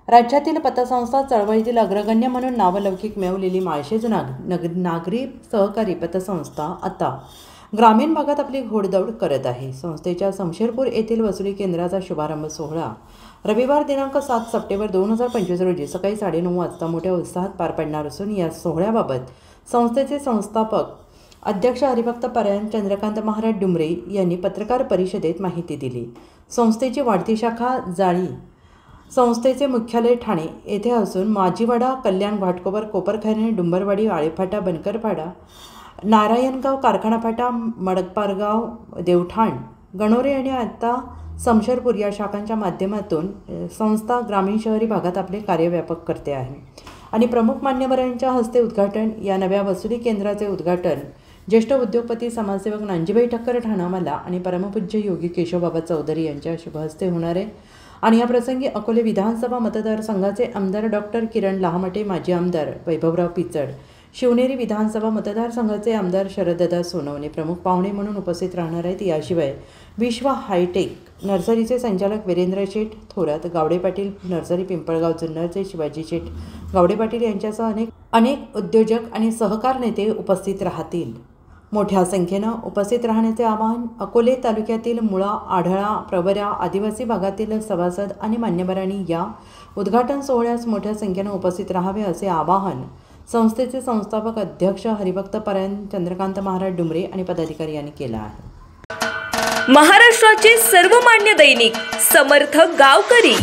राज्यातील पतसंस्था चळवळीतील अग्रगण्य म्हणून नावलौकिक मिळवलेली माळशेज नागरी सहकारी पतसंस्था आता ग्रामीण भागात आपली घोडदौड करत आहे। संस्थेच्या शमशेरपूर येथील वसुली केंद्राचा शुभारंभ सोहळा रविवार दिनांक 7 सप्टेंबर 2025 रोजी सकाळी 9:30 वाजता मोठ्या उत्साहात पार पडणार असून या सोहळ्याबाबत संस्थेचे संस्थापक अध्यक्ष हरिभक्त परायण चंद्रकांत महाराज डुमरे यांनी पत्रकार परिषदेत माहिती दिली। संस्थेची वाढती शाखा जाळी संस्थेचे मुख्यालय ठाणे येथे असून माजीवाडा, कल्याण, घाटकोपर, कोपरखैरणे, डुंबरवाडी, आळेफाटा, बनकरपाडा, नारायणगाव, कारखाना फाटा, मडकपारगाव, देवठाण, गणोरे आणि आता शमशेरपूर या शाखांच्या माध्यमातून संस्था ग्रामीण शहरी भागात आपले कार्य व्यापक करते आहे आणि प्रमुख मान्यवरांच्या हस्ते उद्घाटन या नव्या वसुली केंद्राचे उद्घाटन ज्येष्ठ उद्योगपती समाजसेवक नानजीभाई ठक्कर ठाणामाला आणि परमपूज्य योगी केशवबाबा चौधरी यांच्या शुभहस्ते होणार आहे। आणि या प्रसंगी अकोले विधानसभा मतदारसंघाचे आमदार डॉक्टर किरण लहामटे, माजी आमदार वैभवराव पिचड, शिवनेरी विधानसभा मतदारसंघाचे आमदार शरददादा सोनवणे प्रमुख पाहुणे म्हणून उपस्थित राहणार आहेत। याशिवाय विश्व हायटेक नर्सरीचे संचालक वीरेंद्र शेठ थोरात, गावडे पाटील नर्सरी पिंपळगाव जुन्नरचे शिवाजी शेठ गावडे पाटील यांच्यासह अनेक उद्योजक आणि सहकार नेते उपस्थित राहतील। मोठ्या संख्येनं उपस्थित राहण्याचे आवाहन अकोले तालुक्यातील मुळा, आढळा, प्रवरा आदिवासी भागातील सभासद आणि मान्यवरांनी या उद्घाटन सोहळ्यास मोठ्या संख्येनं उपस्थित राहावे असे आवाहन संस्थेचे संस्थापक अध्यक्ष हरिभक्त परायण चंद्रकांत महाराज डुमरे आणि पदाधिकारी यांनी केलं आहे। महाराष्ट्राचे सर्वमान्य दैनिक समर्थ गावकरी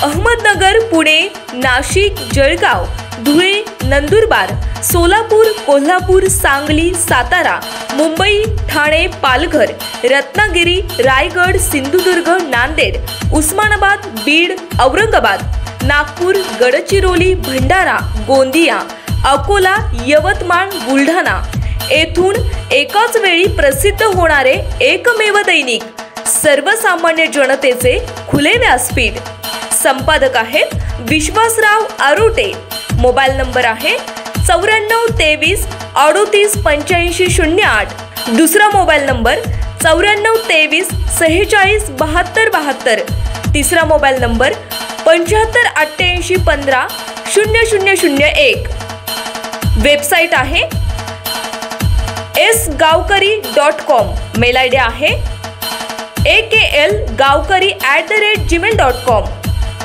अहमदनगर, पुणे, नाशिक, जळगाव, धुळे, नंदुरबार, सोलापूर, कोल्हापूर, सांगली, सातारा, मुंबई, ठाणे, पालघर, रत्नागिरी, रायगड, सिंधुदुर्ग, नांदेड, उस्मानाबाद, बीड, औरंगाबाद, नागपूर, गडचिरोली, भंडारा, गोंदिया, अकोला, यवतमाळ, बुलढाणा येथून एकाच वेळी प्रसिद्ध होणारे एकमेव दैनिक, सर्वसामान्य जनतेचे खुले व्यासपीठ। संपादक आहेत विश्वासराव आरोटे। मोबाईल नंबर आहे 94 23 38 85 08। दुसरा मोबाईल नंबर 94 23 46 72 72। तिसरा मोबाईल नंबर 75 88 15 0001। वेबसाईट आहे sgavkari.com। मेल आयडी आहे aklgavkari@gmail.com।